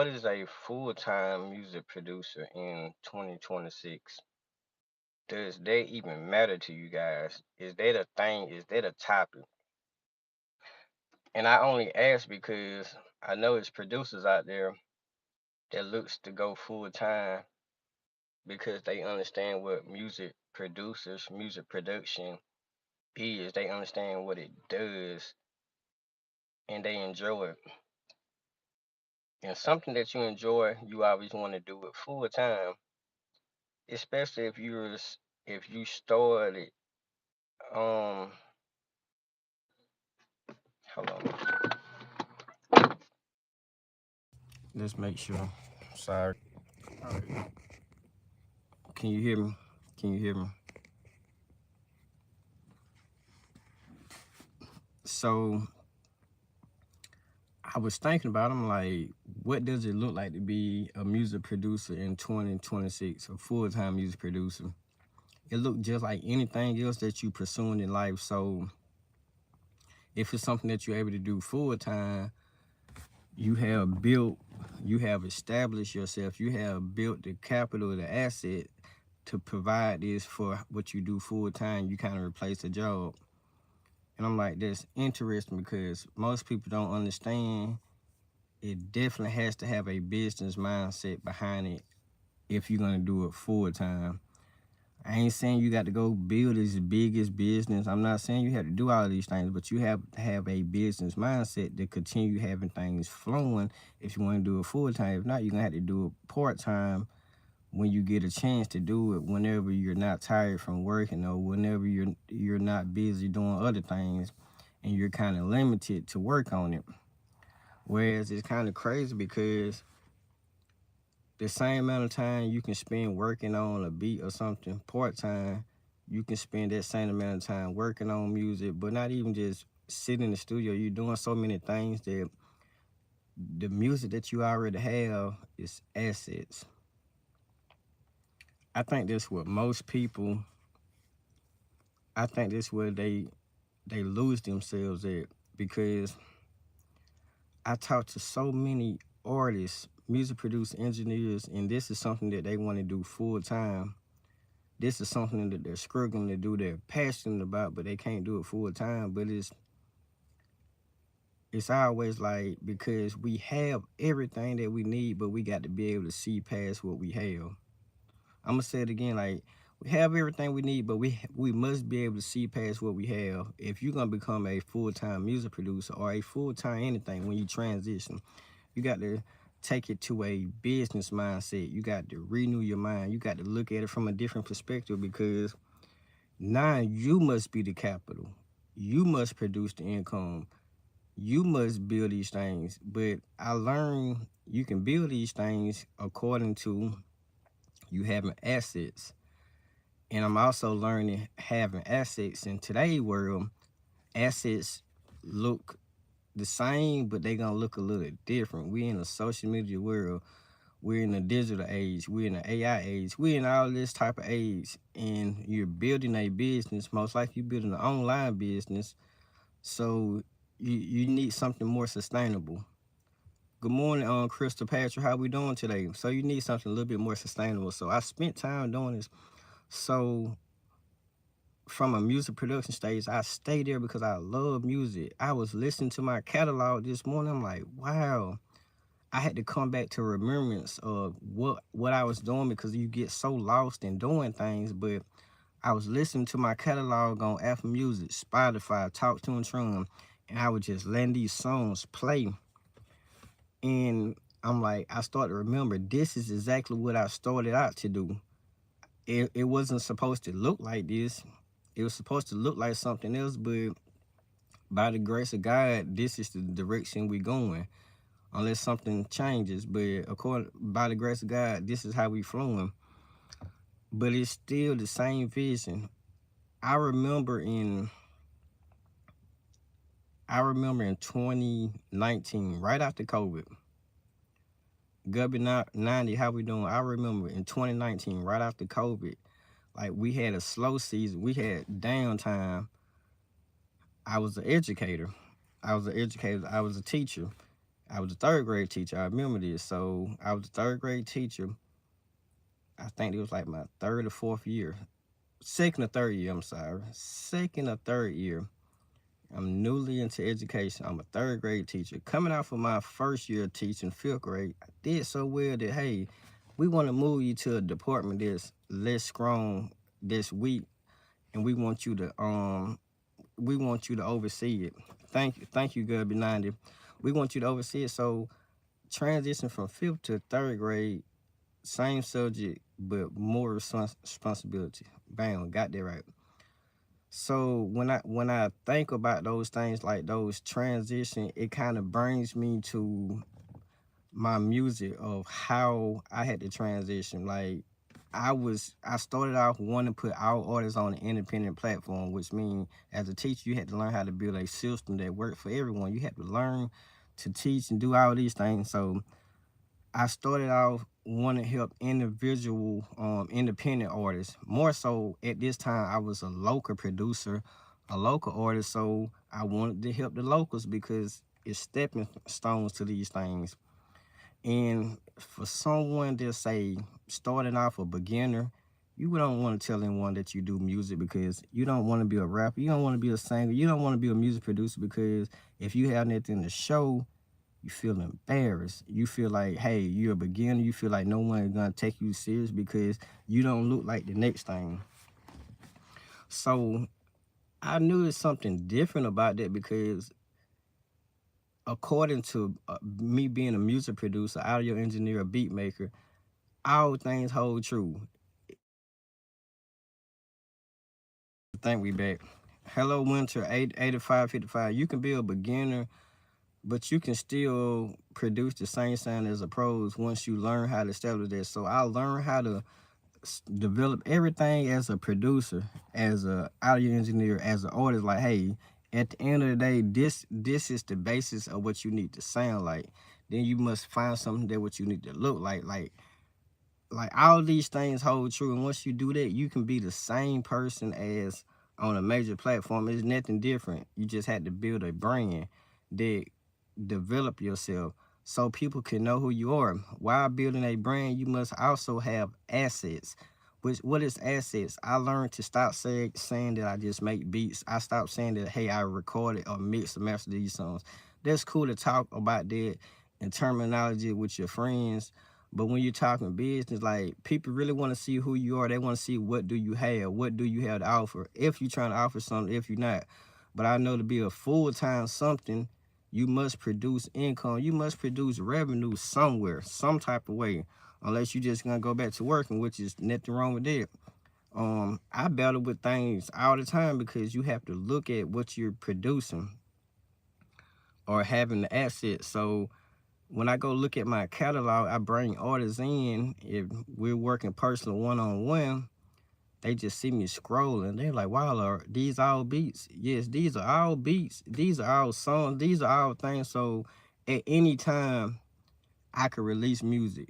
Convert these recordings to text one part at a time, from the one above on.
what is a full-time music producer in 2026? Does that even matter to you guys? Is that a thing? Is that a topic? And I only ask because I know it's producers out there that looks to go full time because they understand what music production is. They understand what it does and they enjoy it. And something that you enjoy, you always want to do it full time, especially if you started um hold on. Let's make sure. Sorry. All right. Can you hear me? Can you hear me? So I was thinking about, I'm like, what does it look like to be a music producer in 2026, a full-time music producer? It looked just like anything else that you pursuing in life. So if it's something that you're able to do full-time, you have built, you have established yourself, you have built the capital, the asset to provide this for what you do full-time. You kind of replace a job. And I'm like, that's interesting because most people don't understand it definitely has to have a business mindset behind it if you're gonna do it full time. I ain't saying you got to go build this biggest business. I'm not saying you have to do all of these things, but you have to have a business mindset to continue having things flowing if you want to do it full time. If not, you're gonna have to do it part time when you get a chance to do it whenever you're not tired from working or whenever you're not busy doing other things and you're kind of limited to work on it. Whereas it's kind of crazy because the same amount of time you can spend working on a beat or something part-time, you can spend that same amount of time working on music, but not even just sitting in the studio. You're doing so many things that the music that you already have is assets. I think that's what most people, I think that's where they lose themselves at because I talk to so many artists, music producers, engineers, and this is something that they want to do full time. This is something that they're struggling to do, they're passionate about, but they can't do it full time. But it's always like because we have everything that we need, but we got to be able to see past what we have. I'm gonna say it again, like we have everything we need, but we must be able to see past what we have. If you're gonna become a full-time music producer or a full-time anything when you transition, you got to take it to a business mindset. You got to renew your mind. You got to look at it from a different perspective because now you must be the capital. You must produce the income. You must build these things. But I learned you can build these things according to you having assets. And I'm also learning having assets in today's world, assets look the same, but they gonna look a little different. We in a social media world. We're in the digital age. We're in the AI age. We're in all this type of age. And you're building a business, most likely you're building an online business. So you need something more sustainable. Good morning, Crystal Patrick. How we doing today? So you need something a little bit more sustainable. So I spent time doing this. So from a music production stage, I stay there because I love music. I was listening to my catalog this morning. I'm like, wow. I had to come back to remembrance of what I was doing because you get so lost in doing things. But I was listening to my catalog on Apple Music, Spotify, Talk to and Tron, and I would just letting these songs play. And I'm like, I started to remember this is exactly what I started out to do. It wasn't supposed to look like this. It was supposed to look like something else, but by the grace of God, this is the direction we're going. Unless something changes, but according by the grace of God, this is how we flowing. But it's still the same vision. I remember in I remember in 2019, right after COVID, Gubby 90, how we doing? I remember in 2019, right after COVID, like we had a slow season, we had downtime. I was an educator. I was a teacher. I was a third grade teacher. I remember this. So I was a third grade teacher. I think it was like my third or fourth year. Second or third year, I'm sorry. Second or third year. I'm newly into education. I'm a third grade teacher. Coming out from my first year of teaching, fifth grade, I did so well that, hey, we want to move you to a department that's less strong this week, and we want you to oversee it. Thank you, Gubby 90. We want you to oversee it. So transition from fifth to third grade, same subject, but more responsibility. Bam, got that right. So when I think about those things like those transition, it kind of brings me to my music of how I had to transition. Like I started off wanting to put our artists on an independent platform, which means as a teacher you had to learn how to build a system that worked for everyone. You had to learn to teach and do all these things. So I started off wanting to help individual independent artists. More so at this time I was a local producer, a local artist, so I wanted to help the locals because it's stepping stones to these things. And for someone to say starting off a beginner, you don't want to tell anyone that you do music because you don't want to be a rapper, you don't want to be a singer, you don't want to be a music producer because if you have nothing to show, you feel embarrassed. You feel like, hey, you're a beginner. You feel like no one is gonna take you serious because you don't look like the next thing. So I knew there's something different about that because according to me being a music producer, audio engineer, a beat maker, all things hold true. I think we back. Hello, Winter 8555. You can be a beginner, but you can still produce the same sound as a pros once you learn how to establish that. So I learned how to develop everything as a producer, as a audio engineer, as an artist. Like, hey, at the end of the day, this is the basis of what you need to sound like. Then you must find something that what you need to look like. Like all these things hold true, and once you do that, you can be the same person as on a major platform. It's nothing different. You just had to build a brand that develop yourself so people can know who you are. While building a brand, you must also have assets. Which what is assets? I learned to stop saying that I just make beats. I stopped saying that, hey, I recorded or mixed or mastered these songs. That's cool to talk about that in terminology with your friends. But when you're talking business, like people really want to see who you are. They want to see what do you have, what do you have to offer. If you're trying to offer something, if you're not. But I know to be a full-time something, you must produce income. You must produce revenue somewhere, some type of way. Unless you just gonna go back to working, which is nothing wrong with that. I battle with things all the time because you have to look at what you're producing or having the assets. So when I go look at my catalog, I bring artists in. If we're working personal one-on-one, they just see me scrolling. They're like, wow, are these all beats? Yes, these are all beats. These are all songs. These are all things. So at any time, I could release music.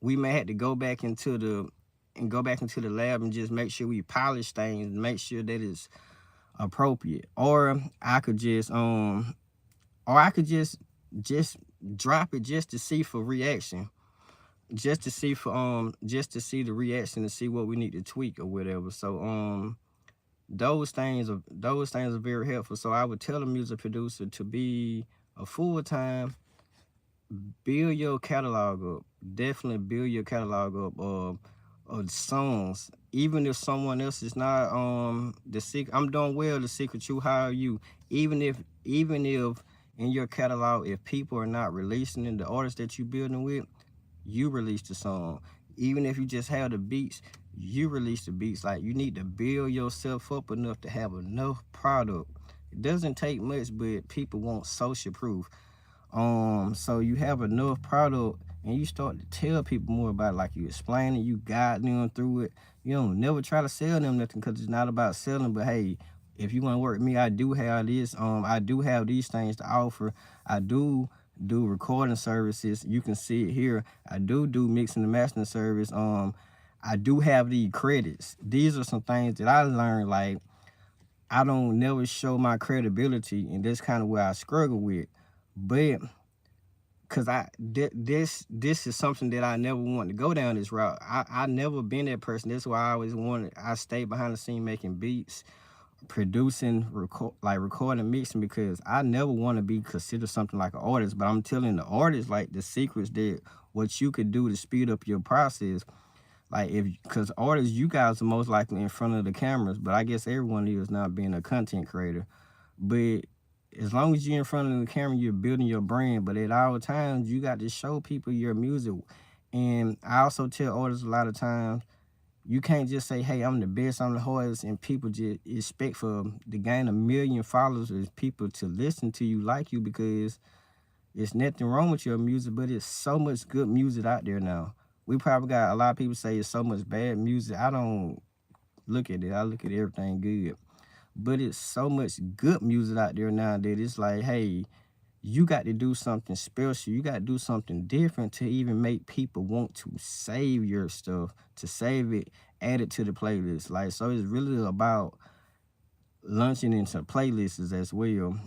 We may have to go back into the lab and just make sure we polish things, make sure that it's appropriate. Or I could just drop it just to see for reaction. Just to see the reaction and see what we need to tweak or whatever. So those things are very helpful. So I would tell a music producer to be a full-time, build your catalog up. Definitely build your catalog up of songs. Even if someone else is not the secret, I'm doing well, the secret you hire you. Even if in your catalog, if people are not releasing in the artists that you building with, you release the song. Even if you just have the beats, you release the beats. Like you need to build yourself up enough to have enough product. It doesn't take much, but people want social proof. So you have enough product and you start to tell people more about it, like you explain it, you guide them through it. You don't never try to sell them nothing because it's not about selling, but hey, if you want to work with me, I do have this, I do have these things to offer. I do recording services. You can see it here. I do mixing and mastering service. I do have the credits. These are some things that I learned, like I don't never show my credibility, and that's kind of where I struggle with. But cause this is something that I never wanted to go down this route. I never been that person. That's why I always wanted. I stayed behind the scene making beats, producing, recording, mixing, because I never want to be considered something like an artist. But I'm telling the artists like the secrets that what you could do to speed up your process. Like if because artists, you guys are most likely in front of the cameras, but I guess everyone is not being a content creator. But as long as you're in front of the camera, you're building your brand. But at all times, you got to show people your music. And I also tell artists a lot of times, you can't just say, "Hey, I'm the best, I'm the hardest," and people just expect for to gain 1 million followers is people to listen to you, like you, because it's nothing wrong with your music, but it's so much good music out there now. We probably got a lot of people say it's so much bad music. I don't look at it. I look at everything good. But it's so much good music out there now that it's like, hey, you got to do something special. You got to do something different to even make people want to save your stuff, to save it, add it to the playlist. Like, so it's really about launching into playlists as well.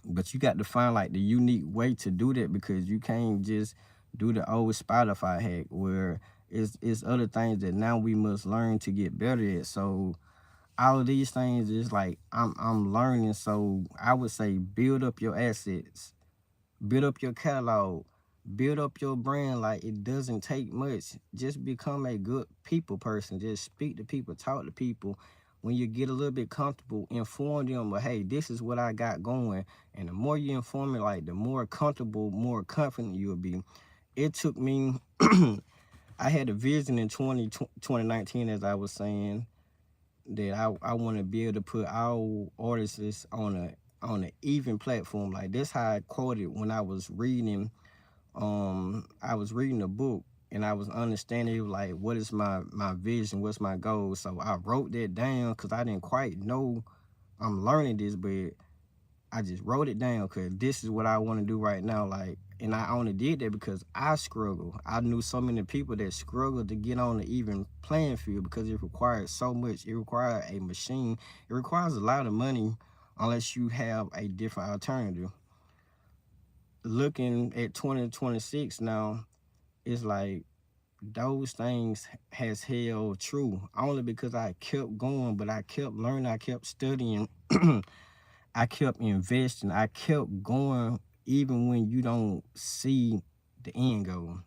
But you got to find like the unique way to do that, because you can't just do the old Spotify hack where it's other things that now we must learn to get better at. So all of these things is like I'm learning. So I would say build up your assets, build up your catalog, build up your brand. Like it doesn't take much. Just become a good people person. Just speak to people, talk to people. When you get a little bit comfortable, inform them, but hey, this is what I got going. And the more you inform it, like the more comfortable, more confident you'll be. It took me I had a vision in 2019, as I was saying, that I want to be able to put all artists on an even platform. Like that's how I quoted when I was reading a book and I was understanding like what is my vision, what's my goal. So I wrote that down because I didn't quite know I'm learning this, but I just wrote it down because this is what I want to do right now. Like, and I only did that because I struggle. I knew so many people that struggled to get on the even playing field because it required so much. It required a machine. It requires a lot of money unless you have a different alternative. Looking at 2026 now, it's like those things has held true only because I kept going, but I kept learning, I kept studying. I kept investing. I kept going even when you don't see the end goal.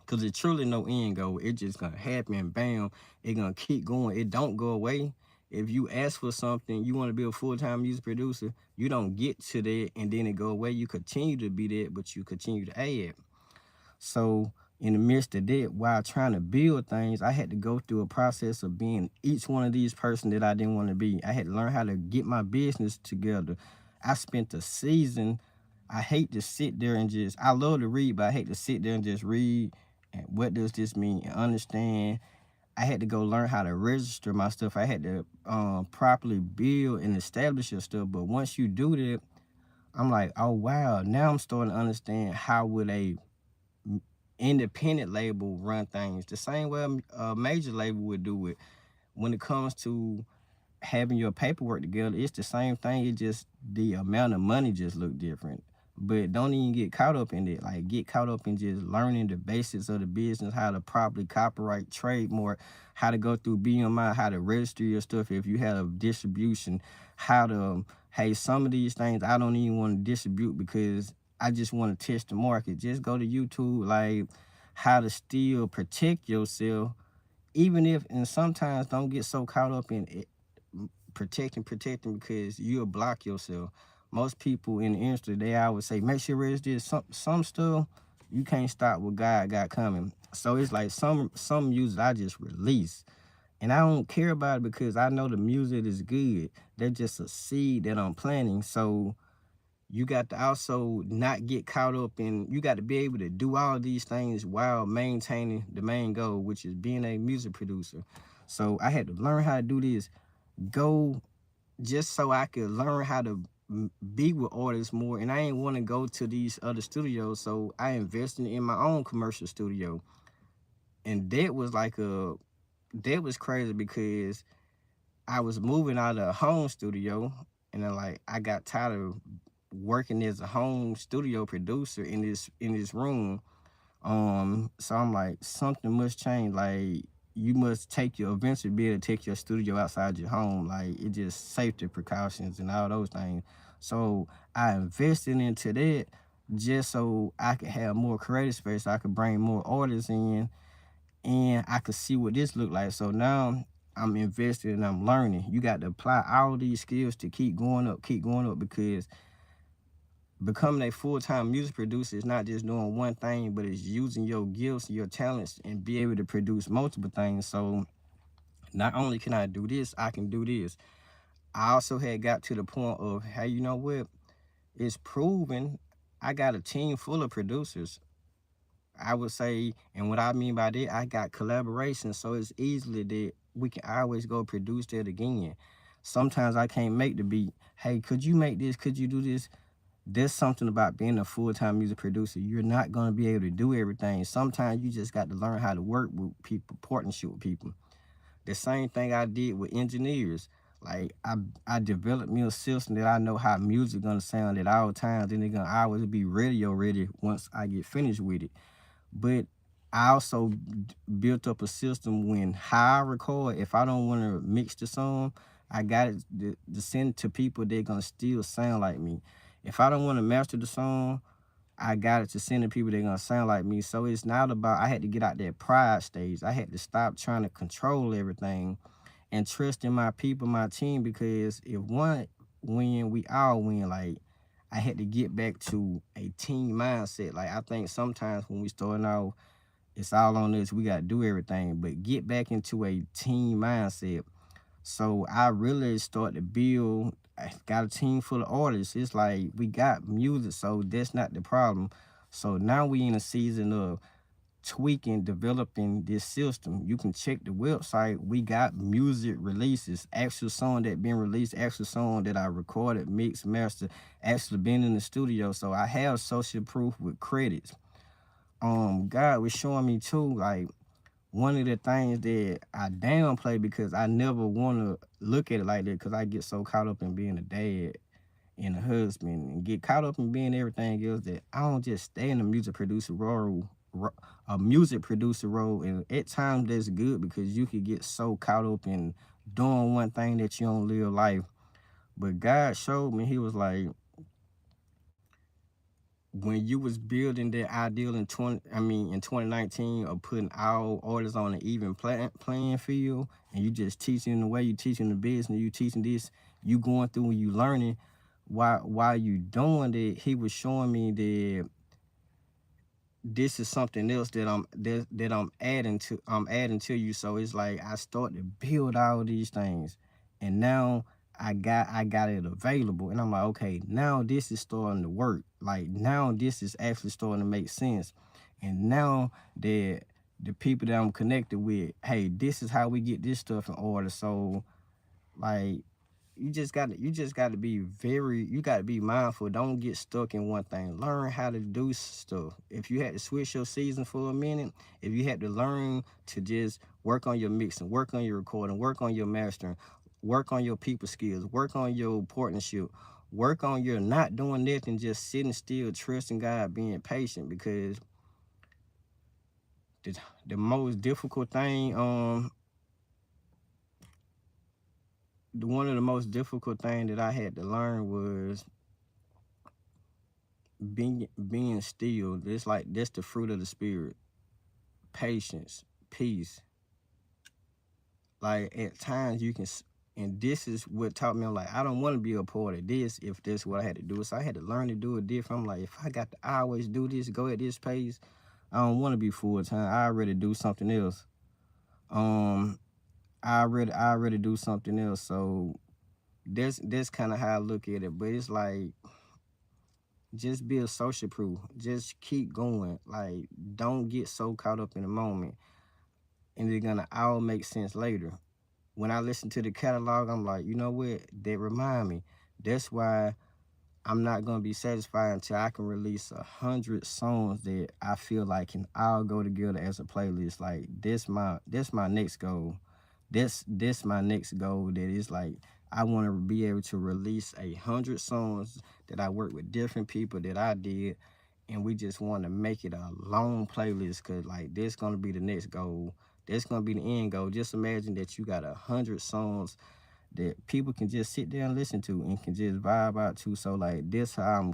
Cause it's truly no end goal. It just gonna happen, bam. It gonna keep going. It don't go away. If you ask for something, you want to be a full-time music producer, you don't get to that and then it go away. You continue to be that, but you continue to add. So in the midst of that, while trying to build things, I had to go through a process of being each one of these person that I didn't want to be. I had to learn how to get my business together. I spent a season. I hate to sit there and just, I love to read, but I hate to sit there and just read. And what does this mean? And understand. I had to go learn how to register my stuff. I had to properly build and establish your stuff. But once you do that, I'm like, oh wow, now I'm starting to understand how would a independent label run things the same way a major label would do it. When it comes to having your paperwork together, it's the same thing. It just the amount of money just look different. But don't even get caught up in it. Like get caught up in just learning the basics of the business, how to properly copyright, trademark, how to go through BMI, how to register your stuff if you have distribution, how to hey, some of these things I don't even want to distribute because I just want to test the market. Just go to YouTube, like how to still protect yourself, even if and sometimes don't get so caught up in it protecting because you'll block yourself. Most people in the industry, they always say, make sure it's this some stuff you can't stop what God got coming. So it's like some music I just release. And I don't care about it because I know the music is good. They're just a seed that I'm planting. So you got to also not get caught up in, you got to be able to do all these things while maintaining the main goal, which is being a music producer. So I had to learn how to do this, go just so I could learn how to be with artists more. And I ain't want to go to these other studios. So I invested in my own commercial studio. And that was crazy because I was moving out of a home studio and then like I got tired of working as a home studio producer in this room. So I'm like, something must change. Like, you must take your eventually be able to take your studio outside your home. Like, it just safety precautions and all those things. So I invested into that just so I could have more creative space, so I could bring more artists in, and I could see what this looked like. So now I'm invested and I'm learning. You got to apply all these skills to keep going up, because becoming a full-time music producer is not just doing one thing, but it's using your gifts, your talents, and be able to produce multiple things. So not only can I do this, I can do this. I also had got to the point of, hey, you know what? It's proven I got a team full of producers, I would say, and what I mean by that, I got collaboration, so it's easily that we can always go produce that again. Sometimes I can't make the beat. Hey, could you make this? Could you do this? There's something about being a full-time music producer. You're not going to be able to do everything. Sometimes you just got to learn how to work with people, partnership with people. The same thing I did with engineers. Like, I developed me a system that I know how music gonna sound at all times, and it's gonna always be radio ready once I get finished with it. But I also built up a system when how I record, if I don't want to mix the song, I got it to send to people that gonna still sound like me. If I don't want to master the song, I got it to send to people that gonna sound like me. So it's not about, I had to get out that pride stage. I had to stop trying to control everything and trust in my people, my team, because if one win, we all win. Like, I had to get back to a team mindset. Like, I think sometimes when we starting out, it's all on us. We got to do everything, but get back into a team mindset. So I really started to build. I got a team full of artists. It's like we got music, so that's not the problem. So now we in a season of tweaking, developing this system. You can check the website. We got music releases, actual song that been released, actual song that I recorded, mixed, mastered, actually been in the studio. So I have social proof with credits. God was showing me too, like, one of the things that I downplay because I never want to look at it like that, because I get so caught up in being a dad and a husband and get caught up in being everything else that I don't just stay in the music producer role, a music producer role. And at times that's good because you could get so caught up in doing one thing that you don't live life. But God showed me, he was like, when you was building that ideal in 2019 of putting all artists on an even playing field, and you just teaching the way you teaching the business, you teaching this, you going through and you learning while you doing it, he was showing me that this is something else that I'm adding to you. So it's like I start to build all these things, and now I got it available, and I'm like, okay, now this is starting to work. Like, now this is actually starting to make sense. And now that the people that I'm connected with, hey, this is how we get this stuff in order. So, like, you just got to be you got to be mindful. Don't get stuck in one thing. Learn how to do stuff. If you had to switch your season for a minute, if you had to learn to just work on your mixing, work on your recording, work on your mastering, work on your people skills, work on your partnership, work on your not doing nothing, just sitting still, trusting God, being patient, because the most difficult thing one of the most difficult thing that I had to learn was being still. It's like that's the fruit of the spirit. Patience, peace. Like, at times you can, and this is what taught me. I'm like, I don't want to be a part of this if that's what I had to do. So I had to learn to do it different. I'm like, if I got to always do this, go at this pace, I don't want to be full time. I already do something else. Um, I already do something else. So that's kind of how I look at it. But it's like, just be a social proof. Just keep going. Like, don't get so caught up in the moment, and it's gonna all make sense later. When I listen to the catalog, I'm like, you know what? That remind me. That's why I'm not gonna be satisfied until I can release 100 songs that I feel like can all go together as a playlist. Like, that's my next goal. That's my next goal. That is like, I want to be able to release 100 songs that I work with different people that I did, and we just want to make it a long playlist because like this gonna be the next goal. That's gonna be the end goal. Just imagine that you got 100 songs that people can just sit there and listen to and can just vibe out to. So like this how I'm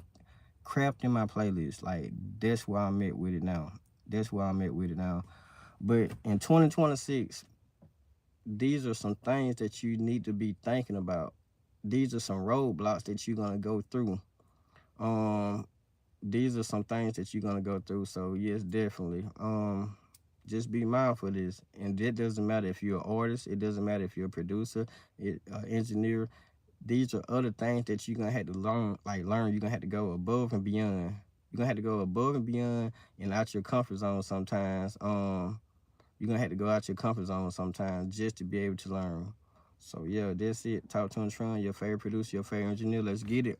crafting my playlist. Like that's where I'm at with it now. That's where I'm at with it now. But in 2026, these are some things that you need to be thinking about. These are some roadblocks that you're gonna go through. Um, these are some things that you're gonna go through. So yes, definitely. Just be mindful of this, and it doesn't matter if you're an artist. It doesn't matter if you're a producer, engineer. These are other things that you're gonna have to learn. Like learn, you're gonna have to go above and beyond. You're gonna have to go above and beyond and out your comfort zone sometimes. You're gonna have to go out your comfort zone sometimes just to be able to learn. So yeah, that's it. Talk to Tron, your favorite producer, your favorite engineer. Let's get it.